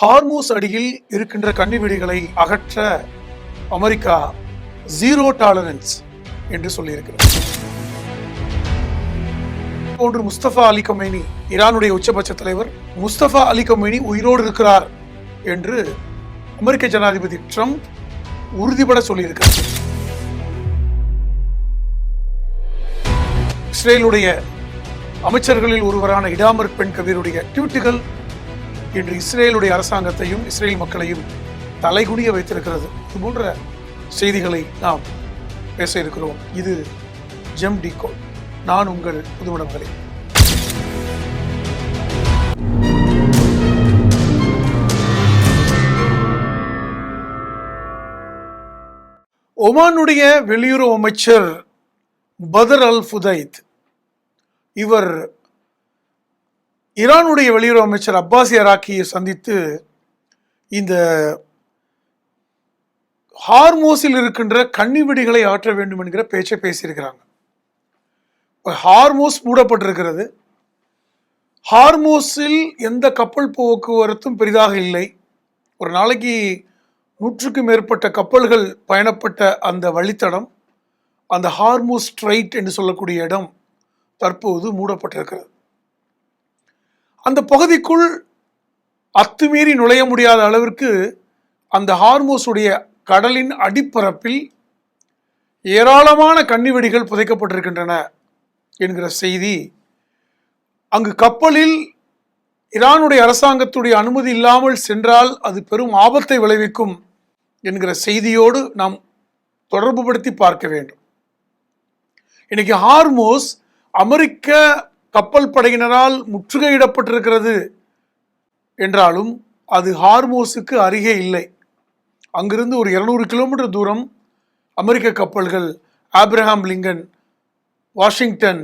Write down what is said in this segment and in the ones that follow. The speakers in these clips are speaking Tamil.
ஹார்மூஸ் அடியில் இருக்கின்ற கன்னிவெடிகளை அகற்ற அமெரிக்கா ஜீரோ டாலரன்ஸ் என்று சொல்லியிருக்கிறது. போன்று முஸ்தபா அலி கமேனி, ஈரானுடைய உச்சபட்ச தலைவர் முஸ்தபா அலி கமேனி உயிரோடு இருக்கிறார் என்று அமெரிக்க ஜனாதிபதி ட்ரம்ப் உறுதிபட சொல்லியிருக்கிறார். இஸ்ரேலுடைய அமைச்சர்களில் ஒருவரான இடாமர் பெண் கபீருடைய ட்வீட்டுகள் இன்று இஸ்ரேலுடைய அரசாங்கத்தையும் இஸ்ரேல் மக்களையும் தலைகுனிய வைத்திருக்கிறது. இது போன்ற செய்திகளை நாம் பேச இருக்கிறோம். இது ஜெம் டிகோட். நான் உங்கள் புதுமணங்களே. ஒமானுடைய வெளியுறவு அமைச்சர் பதர் அல் ஃபுதைத், இவர் ஈரானுடைய வெளியுறவு அமைச்சர் அப்பாஸ் அராக்கியை சந்தித்து இந்த ஹார்மோஸில் இருக்கின்ற கன்னிவெடிகளை ஆற்ற வேண்டும் என்கிற பேச்சை பேசியிருக்கிறாங்க. ஹார்மோஸ் மூடப்பட்டிருக்கிறது. ஹார்மோஸில் எந்த கப்பல் போக்குவரத்தும் பெரிதாக இல்லை. ஒரு நாளைக்கு 100க்கும் மேற்பட்ட கப்பல்கள் பயணப்பட்ட அந்த வழித்தடம், அந்த ஹார்மோஸ் ஸ்ட்ரைட் என்று சொல்லக்கூடிய இடம் தற்போது மூடப்பட்டிருக்கிறது. அந்த பகுதிக்குள் அத்துமீறி நுழைய முடியாத அளவிற்கு அந்த ஹார்மோஸுடைய கடலின் அடிப்பரப்பில் ஏராளமான கன்னிவெடிகள் புதைக்கப்பட்டிருக்கின்றன என்கிற செய்தி, அங்கு கப்பலில் ஈரானுடைய அரசாங்கத்துடைய அனுமதி இல்லாமல் சென்றால் அது பெரும் ஆபத்தை விளைவிக்கும் என்கிற செய்தியோடு நாம் தொடர்புபடுத்தி பார்க்க வேண்டும். இன்னைக்கு ஹார்மோஸ் அமெரிக்க கப்பல் படையினரால் முற்றுகையிடப்பட்டிருக்கிறது என்றாலும் அது ஹார்மோஸுக்கு அருகே இல்லை. அங்கிருந்து ஒரு 200 கிலோமீட்டர் தூரம் அமெரிக்க கப்பல்கள், ஆப்ரஹாம் லிங்கன், வாஷிங்டன்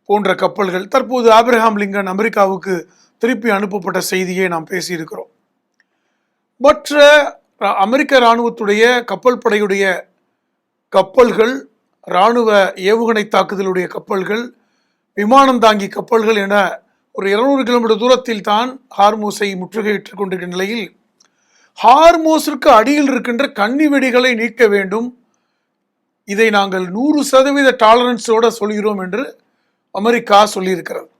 போன்ற கப்பல்கள், தற்போது ஆப்ரஹாம் லிங்கன் அமெரிக்காவுக்கு திருப்பி அனுப்பப்பட்ட செய்தியை நாம் பேசியிருக்கிறோம். மற்ற அமெரிக்க இராணுவத்துடைய கப்பல் படையுடைய கப்பல்கள், இராணுவ ஏவுகணை தாக்குதலுடைய கப்பல்கள், விமானம் தாங்கி கப்பல்கள் என ஒரு 200 கிலோமீட்டர் தூரத்தில் தான் ஹார்மோஸை முற்றுகையிட்டுக் கொண்டிருக்கிற நிலையில் ஹார்மோஸிற்கு அடியில் இருக்கின்ற கன்னிவெடிகளை நீக்க வேண்டும். இதை நாங்கள் 100% டாலரன்ஸோட சொல்கிறோம் என்று அமெரிக்கா சொல்லியிருக்கிறது.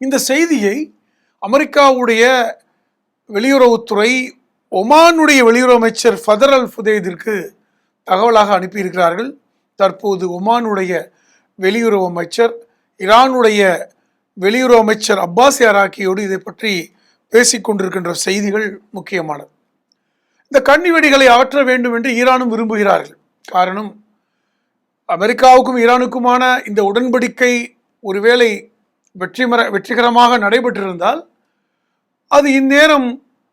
இந்த செய்தியை அமெரிக்காவுடைய வெளியுறவுத்துறை ஒமானுடைய வெளியுறவு அமைச்சர் பதர் அல் ஃபுதைதிற்கு தகவலாக அனுப்பியிருக்கிறார்கள். தற்போது ஒமானுடைய வெளியுறவு அமைச்சர் ஈரானுடைய வெளியுறவு அமைச்சர் அப்பாஸ் அராக்கியோடு இதை பற்றி பேசிக்கொண்டிருக்கின்ற செய்திகள் முக்கியமானது. இந்த கன்னிவெடிகளை அகற்ற வேண்டும் என்று ஈரானும் விரும்புகிறார்கள். காரணம், அமெரிக்காவுக்கும் ஈரானுக்குமான இந்த உடன்படிக்கை ஒருவேளை வெற்றிகரமாக நடைபெற்றிருந்தால் அது இந்நேரம்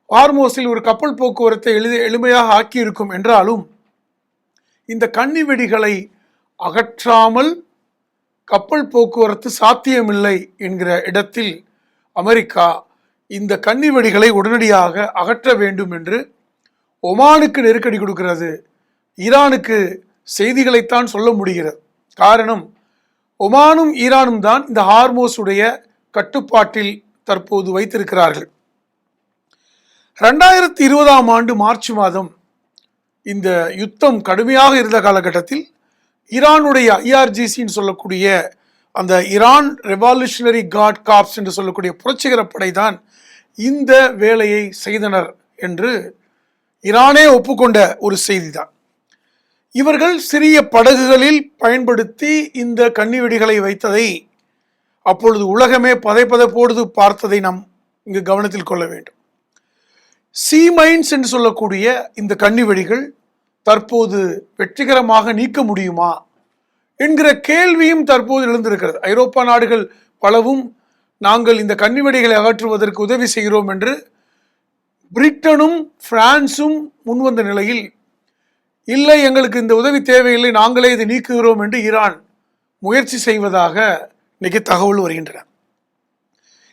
ஹார்மோஸில் ஒரு கப்பல் போக்குவரத்தை எளிமையாக ஆக்கியிருக்கும். என்றாலும் இந்த கன்னிவெடிகளை அகற்றாமல் கப்பல் போக்குவரத்து சாத்தியமில்லை என்கிற இடத்தில் அமெரிக்கா இந்த கன்னிவெடிகளை உடனடியாக அகற்ற வேண்டும் என்று ஒமானுக்கு நெருக்கடி கொடுக்கிறது. ஈரானுக்கு செய்திகளைத்தான் சொல்ல முடிகிறது. காரணம், ஒமானும் ஈரானும் தான் இந்த ஹார்மோஸுடைய கட்டுப்பாட்டில் தற்போது வைத்திருக்கிறார்கள். 2020ஆம் ஆண்டு மார்ச் மாதம் இந்த யுத்தம் கடுமையாக இருந்த காலகட்டத்தில் ஈரானுடைய IRGCன்னு சொல்லக்கூடிய அந்த ஈரான் ரெவல்யூஷனரி கார்ட் கார்ப்ஸ் என்று சொல்லக்கூடிய புரட்சிகர படை தான் இந்த வேலையை செய்தனர் என்று ஈரானே ஒப்புக்கொண்ட ஒரு செய்திதான். இவர்கள் சிறிய படகுகளில் பயன்படுத்தி இந்த கன்னிவெடிகளை வைத்ததை அப்பொழுது உலகமே பதைப்பதைப்போடு பார்த்ததை நாம் இங்கு கவனத்தில் கொள்ள வேண்டும். சி மைன்ஸ் என்று சொல்லக்கூடிய இந்த கன்னிவெடிகள் தற்போது வெற்றிகரமாக நீக்க முடியுமா என்கிற கேள்வியும் தற்போது எழுந்திருக்கிறது. ஐரோப்பா நாடுகள் பலவும் நாங்கள் இந்த கன்னிவெடிகளை அகற்றுவதற்கு உதவி செய்கிறோம் என்று பிரிட்டனும் பிரான்சும் முன்வந்த நிலையில், இல்லை எங்களுக்கு இந்த உதவி தேவையில்லை, நாங்களே இதை நீக்குகிறோம் என்று ஈரான் முயற்சி செய்வதாக இன்னைக்கு தகவல் வருகின்றன.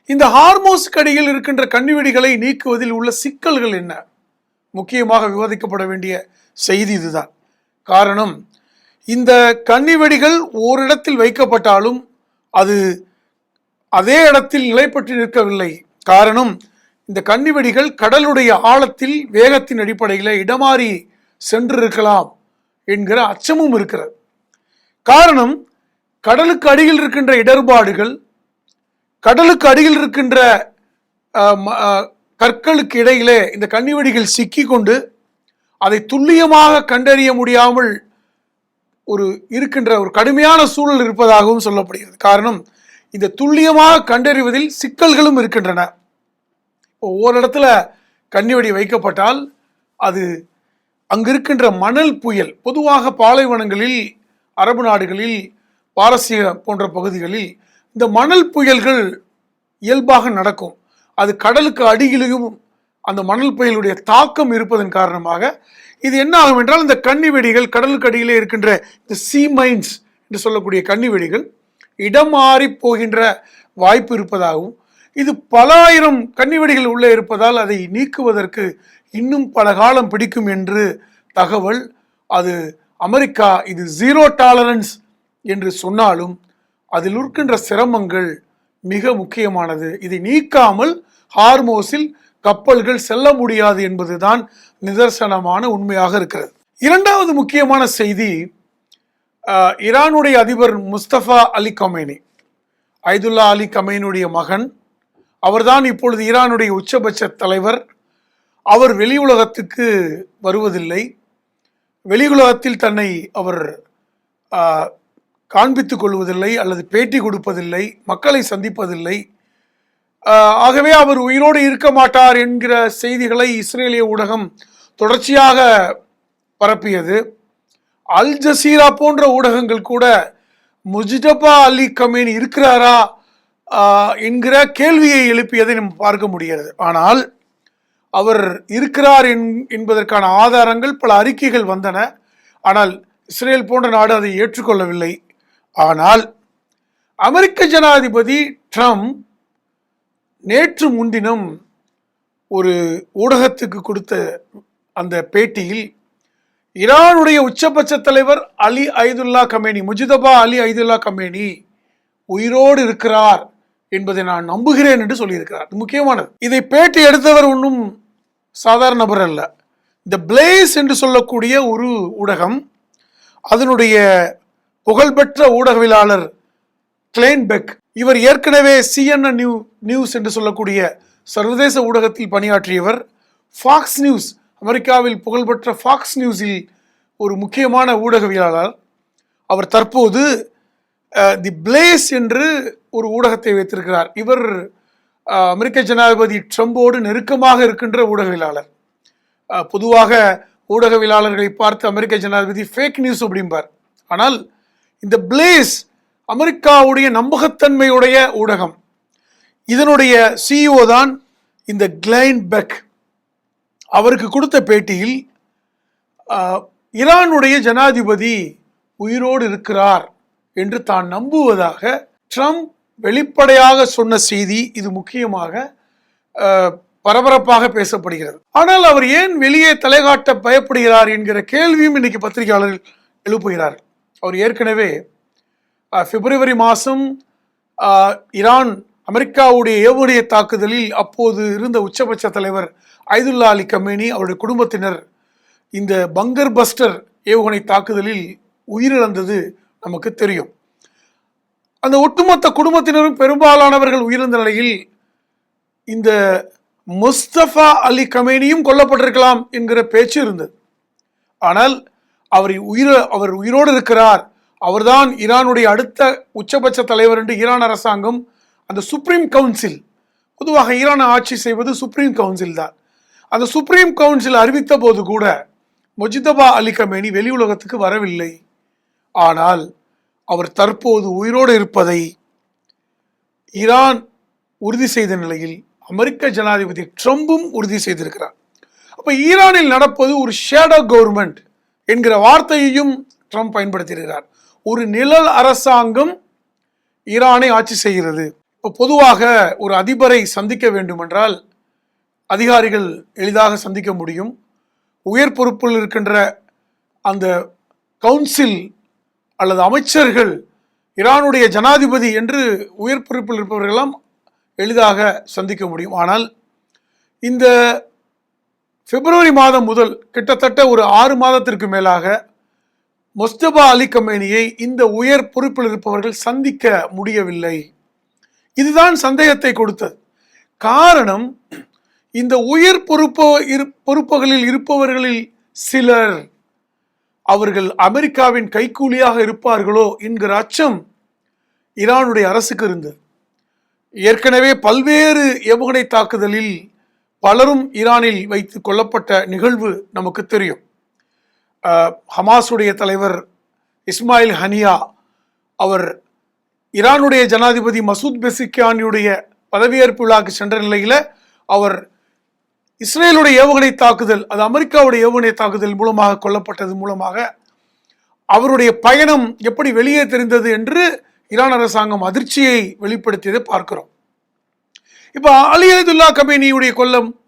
இந்த ஹார்மோஸுக்கு அடியில் இருக்கின்ற கன்னிவெடிகளை நீக்குவதில் உள்ள சிக்கல்கள் என்ன? முக்கியமாக விவாதிக்கப்பட வேண்டிய செய்தி இதுதான். காரணம், இந்த கன்னிவெடிகள் ஓரிடத்தில் வைக்கப்பட்டாலும் அது அதே இடத்தில் நிலைப்பட்டு நிற்கவில்லை. காரணம், இந்த கன்னிவெடிகள் கடலுடைய ஆழத்தில் வேகத்தின் அடிப்படையில் இடமாறி சென்றிருக்கலாம் என்கிற அச்சமும் இருக்கிறது. காரணம், கடலுக்கு அடியில் இருக்கின்ற இடர்பாடுகள், கடலுக்கு அடியில் இருக்கின்ற கற்களுக்கு இடையிலே இந்த கன்னிவெடிகள் சிக்கி கொண்டு அதை துல்லியமாக கண்டறிய முடியாமல் இருக்கின்ற ஒரு கடுமையான சூழல் இருப்பதாகவும் சொல்லப்படுகிறது. காரணம், இந்த துல்லியமாக கண்டறிவதில் சிக்கல்களும் இருக்கின்றன. ஒவ்வொரு இடத்துல கன்னிவெடி வைக்கப்பட்டால் அது அங்கிருக்கின்ற மணல் புயல், பொதுவாக பாலைவனங்களில், அரபு நாடுகளில், பாரசீக போன்ற பகுதிகளில் இந்த மணல் புயல்கள் இயல்பாக நடக்கும். அது கடலுக்கு அடியிலும் அந்த மணல் புயலுடைய தாக்கம் இருப்பதன் காரணமாக இது என்ன ஆகும் என்றால், இந்த கன்னிவெடிகள் கடலுக்கு அடியிலே இருக்கின்ற இந்த சீ மைன்ஸ் என்று சொல்லக்கூடிய கன்னிவெடிகள் இடம் மாறி போகின்ற வாய்ப்பு இருப்பதாகவும், இது பல ஆயிரம் கன்னிவெடிகள் உள்ளே இருப்பதால் அதை நீக்குவதற்கு இன்னும் பல காலம் பிடிக்கும் என்று தகவல். அது அமெரிக்கா இது 0 டாலரன்ஸ் என்று சொன்னாலும் அதில் இருக்கின்ற சிரமங்கள் மிக முக்கியமானது. இதை நீக்காமல் ஹார்மோஸில் கப்பல்கள் செல்ல முடியாது என்பதுதான் நிதர்சனமான உண்மையாக இருக்கிறது. இரண்டாவது முக்கியமான செய்தி, ஈரானுடைய அதிபர் முஸ்தபா அலி கமேனி, ஐதுல்லா அலி கமேனியுடைய மகன், அவர்தான் இப்பொழுது ஈரானுடைய உச்சபட்ச தலைவர். அவர் வெளி உலகத்துக்கு வருவதில்லை, வெளி உலகத்தில் தன்னை அவர் காண்பித்துக் கொள்வதில்லை அல்லது பேட்டி கொடுப்பதில்லை, மக்களை சந்திப்பதில்லை. ஆகவே அவர் உயிரோடு இருக்க மாட்டார் என்கிற செய்திகளை இஸ்ரேலிய ஊடகம் தொடர்ச்சியாக பரப்பியது. அல் ஜசீரா போன்ற ஊடகங்கள் கூட முஜ்தபா அலி கமேனி இருக்கிறாரா என்கிற கேள்வியை எழுப்பியதை நம்ம பார்க்க முடிகிறது. ஆனால் அவர் இருக்கிறார் என்பதற்கான ஆதாரங்கள், பல அறிக்கைகள் வந்தன. ஆனால் இஸ்ரேல் போன்ற நாடு அதை ஏற்றுக்கொள்ளவில்லை. ஆனால் அமெரிக்க ஜனாதிபதி ட்ரம்ப் நேற்று முன்தினம் ஒரு ஊடகத்துக்கு கொடுத்த அந்த பேட்டியில் ஈரானுடைய உச்சபட்ச தலைவர் அலி ஐதுல்லா கமேனி, முஜ்தபா அலி ஐதுல்லா கமேனி உயிரோடு இருக்கிறார் என்பதை நான் நம்புகிறேன் என்று சொல்லியிருக்கிறார். முக்கியமானது. இதை பேட்டி எடுத்தவர் ஒன்றும் சாதாரண நபர் அல்ல. இந்த பிளேஸ் என்று சொல்லக்கூடிய ஒரு ஊடகம், அதனுடைய புகழ்பெற்ற ஊடகவியலாளர் கிளேன் பெக், இவர் ஏற்கனவே CNN நியூஸ் என்று சொல்லக்கூடிய சர்வதேச ஊடகத்தில் பணியாற்றியவர். ஃபாக்ஸ் நியூஸ், அமெரிக்காவில் புகழ்பெற்ற ஃபாக்ஸ் நியூஸில் ஒரு முக்கியமான ஊடகவியலாளர். அவர் தற்போது தி பிளேஸ் என்று ஒரு ஊடகத்தை வைத்திருக்கிறார். இவர் அமெரிக்க ஜனாதிபதி ட்ரம்போடு நெருக்கமாக இருக்கின்ற ஊடகவியலாளர். பொதுவாக ஊடகவியலாளர்களை பார்த்து அமெரிக்க ஜனாதிபதி ஃபேக் நியூஸ் அப்படிம்பார். ஆனால் இந்த பிளேஸ் அமெரிக்காவுடைய நம்பகத்தன்மையுடைய ஊடகம். இதனுடைய CEO தான் இந்த கிளைன் பெக். அவருக்கு கொடுத்த பேட்டியில் ஈரானுடைய ஜனாதிபதி உயிரோடு இருக்கிறார் என்று தான் நம்புவதாக ட்ரம்ப் வெளிப்படையாக சொன்ன செய்தி. இது முக்கியமாக பரபரப்பாக பேசப்படுகிறது. ஆனால் அவர் ஏன் வெளியே தலைகாட்ட பயப்படுகிறார் என்கிற கேள்வியும் இன்னைக்கு பத்திரிகையாளர்கள் எழுப்புகிறார்கள். அவர் ஏற்கனவே பிப்ரவரி மாதம் ஈரான் அமெரிக்காவுடைய ஏவுகணை தாக்குதலில் அப்போது இருந்த உச்சபட்ச தலைவர் ஐதுல்லா அலி கமேனி, அவருடைய குடும்பத்தினர் இந்த பங்கர் பஸ்டர் ஏவுகணை தாக்குதலில் உயிரிழந்தது நமக்கு தெரியும். அந்த ஒட்டுமொத்த குடும்பத்தினரும் பெரும்பாலானவர்கள் உயிரிழந்த நிலையில் இந்த முஸ்தபா அலி கமேனியும் கொல்லப்பட்டிருக்கலாம் என்கிற பேச்சு இருந்தது. ஆனால் அவர் உயிரோடு இருக்கிறார், அவர்தான் ஈரானுடைய அடுத்த உச்சபட்ச தலைவர் என்று ஈரான் அரசாங்கம், அந்த சுப்ரீம் கவுன்சில், பொதுவாக ஈரான் ஆட்சி செய்வது சுப்ரீம் கவுன்சில் தான், அந்த சுப்ரீம் கவுன்சில் அறிவித்த போது கூட முஜ்தபா அலி கமேனி வெளி உலகத்துக்கு வரவில்லை. ஆனால் அவர் தற்போது உயிரோடு இருப்பதை ஈரான் உறுதி செய்த நிலையில் அமெரிக்க ஜனாதிபதி ட்ரம்பும் உறுதி செய்திருக்கிறார். அப்ப ஈரானில் நடப்பது ஒரு ஷேடோ கவர்மெண்ட் என்கிற வார்த்தையையும் ட்ரம்ப் பயன்படுத்தியிருக்கிறார். ஒரு நிழல் அரசாங்கம் ஈரானை ஆட்சி செய்கிறது. இப்போ பொதுவாக ஒரு அதிபரை சந்திக்க வேண்டும் என்றால் அதிகாரிகள் எளிதாக சந்திக்க முடியும். உயர் பொறுப்பில் இருக்கின்ற அந்த கவுன்சில் அல்லது அமைச்சர்கள் ஈரானுடைய ஜனாதிபதி என்று உயர் பொறுப்பில் இருப்பவர்களெல்லாம் எளிதாக சந்திக்க முடியும். ஆனால் இந்த பிப்ரவரி மாதம் முதல் கிட்டத்தட்ட ஒரு 6 மாதத்திற்கு மேலாக முஸ்தபா அலி கமேனியை இந்த உயர் பொறுப்பில் இருப்பவர்கள் சந்திக்க முடியவில்லை. இதுதான் சந்தேகத்தை கொடுத்தது. காரணம், இந்த உயர் பொறுப்புகளில் இருப்பவர்களில் சிலர் அவர்கள் அமெரிக்காவின் கைக்கூலியாக இருப்பார்களோ என்கிற அச்சம் ஈரானுடைய அரசுக்கு இருந்தது. ஏற்கனவே பல்வேறு ஏவுகணை தாக்குதலில் பலரும் ஈரானில் வைத்து கொல்லப்பட்ட நிகழ்வு நமக்கு தெரியும். ஹமாஸுடைய தலைவர் இஸ்மாயில் ஹனியா அவர் ஈரானுடைய ஜனாதிபதி மசூத் பெசிக்கியானியுடைய பதவியேற்பு விழாக்கு சென்ற நிலையில் அவர் இஸ்ரேலுடைய ஏவுகணை தாக்குதல், அது அமெரிக்காவுடைய ஏவுகணை தாக்குதல் மூலமாக கொல்லப்பட்டது மூலமாக அவருடைய பயணம் எப்படி வெளியே தெரிந்தது என்று ஈரான் அரசாங்கம் அதிர்ச்சியை வெளிப்படுத்தியதை பார்க்கிறோம். இப்போ அலி அய்துல்லா கமேனியுடைய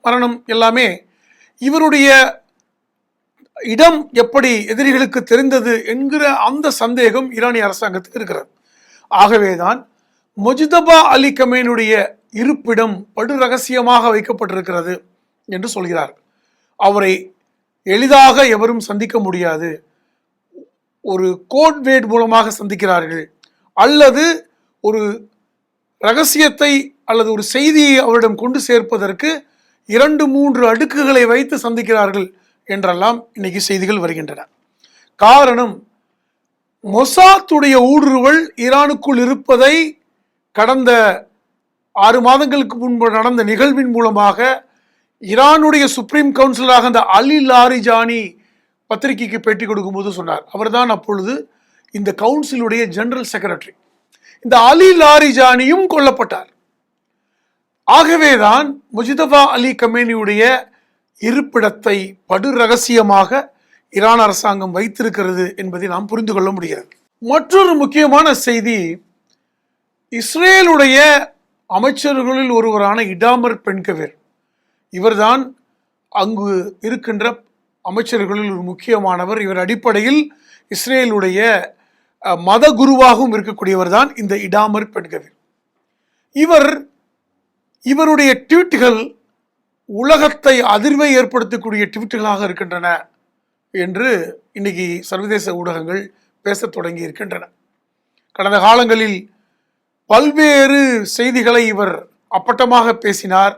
மரணம் எல்லாமே இவருடைய இடம் எப்படி எதிரிகளுக்கு தெரிந்தது என்கிற அந்த சந்தேகம் ஈரானிய அரசாங்கத்துக்கு இருக்கிறது. ஆகவேதான் முஜ்தபா அலி கமேனியுடைய இருப்பிடம் படு ரகசியமாக வைக்கப்பட்டிருக்கிறது என்று சொல்கிறார். அவரை எளிதாக எவரும் சந்திக்க முடியாது, ஒரு கோட் வேர்ட் மூலமாக சந்திக்கிறார்கள், அல்லது ஒரு ரகசியத்தை அல்லது ஒரு செய்தியை அவரிடம் கொண்டு சேர்ப்பதற்கு 2-3 அடுக்குகளை வைத்து சந்திக்கிறார்கள் என்றெல்லாம் இன்னைக்கு செய்திகள் வருகின்றன. காரணம், மொசாத்துடைய ஊடுருவல் ஈரானுக்குள் இருப்பதை கடந்த 6 மாதங்களுக்கு முன்பு நடந்த நிகழ்வின் மூலமாக ஈரானுடைய சுப்ரீம் கவுன்சிலராக அந்த அலி லாரிஜானி பத்திரிகைக்கு பேட்டி கொடுக்கும்போது சொன்னார். அவர்தான் அப்பொழுது இந்த கவுன்சிலுடைய ஜெனரல் செக்ரட்டரி. இந்த அலி லாரிஜானியும் கொல்லப்பட்டார். ஆகவேதான் முஜ்தபா அலி கமேனியுடைய இருப்பிடத்தை படு ரகசியமாக ஈரான் அரசாங்கம் வைத்திருக்கிறது என்பதை நாம் புரிந்து கொள்ள முடிகிறது. மற்றொரு முக்கியமான செய்தி, இஸ்ரேலுடைய அமைச்சர்களில் ஒருவரான இடாமர் பென்கவேர், இவர்தான் அங்கு இருக்கின்ற அமைச்சர்களில் ஒரு முக்கியமானவர். இவர் அடிப்படையில் இஸ்ரேலுடைய மத குருவாகவும் இருக்கக்கூடியவர் தான் இந்த இடாமர் பென்கவேர். இவருடைய ட்வீட்டுகள் உலகத்தை அதிர்வை ஏற்படுத்தக்கூடிய ட்வீட்டுகளாக இருக்கின்றன என்று இன்னைக்கு சர்வதேச ஊடகங்கள் பேசத் தொடங்கி இருக்கின்றன. கடந்த காலங்களில் பல்வேறு செய்திகளை இவர் அப்பட்டமாக பேசினார்.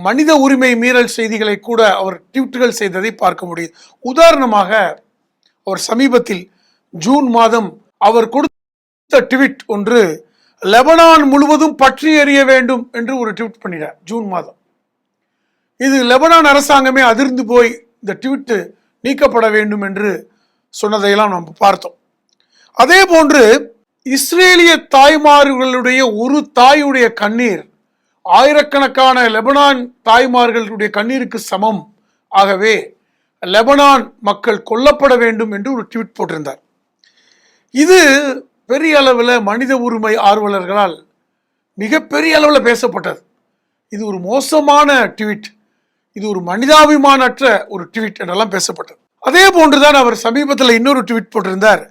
மனித உரிமை மீறல் செய்திகளை கூட அவர் ட்வீட்டுகள் செய்ததை பார்க்க முடியும். உதாரணமாக, அவர் சமீபத்தில் ஜூன் மாதம் அவர் கொடுத்த ட்வீட் ஒன்று, லெபனான் முழுவதும் பற்றி எறிய வேண்டும் என்று ஒரு ட்வீட் பண்ணினார் ஜூன் மாதம். இது லெபனான் அரசாங்கமே அதிர்ந்து போய் இந்த ட்வீட் நீக்கப்பட வேண்டும் என்று சொன்னதையெல்லாம் நாம் பார்த்தோம். அதே போன்று இஸ்ரேலிய தாய்மார்களுடைய ஒரு தாயுடைய கண்ணீர் ஆயிரக்கணக்கான லெபனான் தாய்மார்களுடைய கண்ணீருக்கு சமம். ஆகவே லெபனான் மக்கள் கொல்லப்பட வேண்டும் என்று ஒரு ட்வீட் போட்டிருந்தார். இது பெரிய அளவில் மனித உரிமை ஆர்வலர்களால் மிகப்பெரிய அளவில் பேசப்பட்டது. இது ஒரு மோசமான ட்வீட், இது ஒரு மனிதாபிமானற்ற ஒரு ட்வீட் என்றெல்லாம் பேசப்பட்டது. அதே போன்றுதான் அவர் சமீபத்தில் இன்னொரு ட்வீட் போட்டிருந்தார்,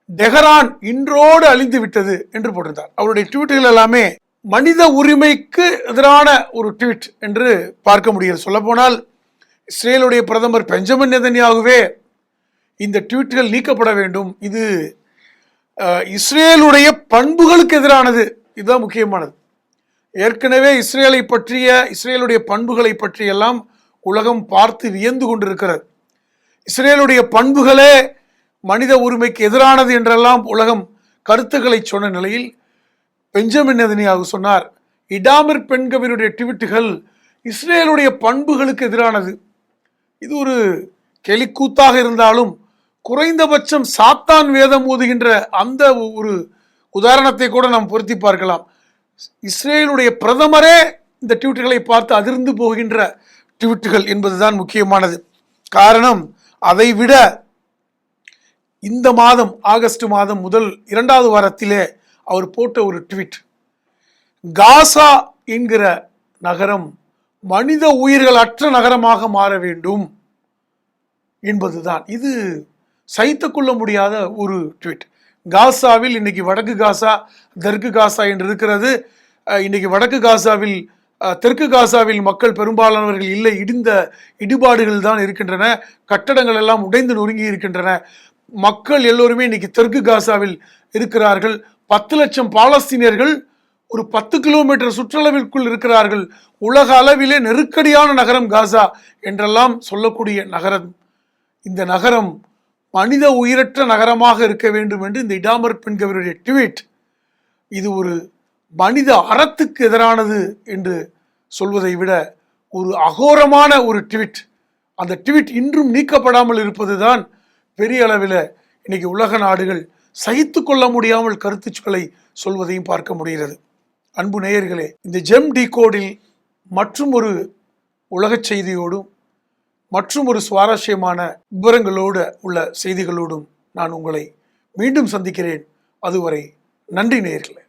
டெஹரான் இன்றோடு அழிந்து விட்டது என்று போட்டிருந்தார். அவருடைய ட்வீட்டுகள் எல்லாமே மனித உரிமைக்கு எதிரான ஒரு ட்வீட் என்று பார்க்க முடியாது. சொல்லப்போனால் இஸ்ரேலுடைய பிரதமர் பெஞ்சமின் நெதன்யாகுவே இந்த ட்வீட்டுகள் நீக்கப்பட வேண்டும், இது இஸ்ரேலுடைய பண்புகளுக்கு எதிரானது, இதுதான் முக்கியமானது. ஏற்கனவே இஸ்ரேலை பற்றிய, இஸ்ரேலுடைய பண்புகளை பற்றியெல்லாம் உலகம் பார்த்து வியந்து கொண்டிருக்கிறது. இஸ்ரேலுடைய பண்புகளே மனித உரிமைக்கு எதிரானது என்றெல்லாம் உலகம் கருத்துக்களை சொன்ன நிலையில் பெஞ்சமின் நெதன்யாகு சொன்னார், இடாமர் பென்கவேருடைய ட்வீட்டுகள் இஸ்ரேலுடைய பண்புகளுக்கு எதிரானது. இது ஒரு கெலிக்கூத்தாக இருந்தாலும் குறைந்தபட்சம் சாத்தான் வேதம் ஓதுகின்ற அந்த ஒரு உதாரணத்தை கூட நாம் பொருத்தி பார்க்கலாம். இஸ்ரேலுடைய பிரதமரே இந்த ட்வீட்டுகளை பார்த்து அதிர்ந்து போகின்ற ட்வீட்டுகள் என்பதுதான் முக்கியமானது. காரணம், அதை விட இந்த மாதம் ஆகஸ்ட் மாதம் முதல் 2வது வாரத்திலே அவர் போட்ட ஒரு ட்வீட், காசா என்கிற நகரம் மனித உயிர்கள் அற்ற நகரமாக மாற வேண்டும் என்பதுதான். இது சகித்து கொள்ள முடியாத ஒரு ட்வீட். காசாவில் இன்னைக்கு வடக்கு காசா, தெற்கு காசா என்று இருக்கிறது. இன்னைக்கு வடக்கு காசாவில் தெற்கு காசாவில் மக்கள் பெரும்பாலானவர்கள் இல்லை, இடிந்த இடிபாடுகள் தான் இருக்கின்றன, கட்டடங்கள் எல்லாம் உடைந்து நொறுங்கி இருக்கின்றன. மக்கள் எல்லோருமே இன்னைக்கு தெற்கு காசாவில் இருக்கிறார்கள். 10 லட்சம் பாலஸ்தீனியர்கள் ஒரு 10 கிலோமீட்டர் சுற்றளவிற்குள் இருக்கிறார்கள். உலக அளவிலே நெருக்கடியான நகரம் காசா என்றெல்லாம் சொல்லக்கூடிய நகரம். இந்த நகரம் மனித உயிரற்ற நகரமாக இருக்க வேண்டும் என்று இந்த இடாமர் பெண்கவருடைய ட்வீட், இது ஒரு மனித அறத்துக்கு எதிரானது என்று சொல்வதை விட ஒரு அகோரமான ஒரு ட்வீட். அந்த ட்வீட் இன்றும் நீக்கப்படாமல் இருப்பதுதான் பெரிய அளவில் இன்னைக்கு உலக நாடுகள் சகித்து கொள்ள முடியாமல் கருத்துக்களை சொல்வதையும் பார்க்க முடிகிறது. அன்பு நேயர்களே, இந்த ஜெம் டிகோடில் மற்றும் ஒரு உலகச் செய்தியோடும் மற்றும் ஒரு சுவாரஸ்யமான விவரங்களோடு உள்ள செய்திகளோடும் நான் உங்களை மீண்டும் சந்திக்கிறேன். அதுவரை நன்றி நேயர்களே.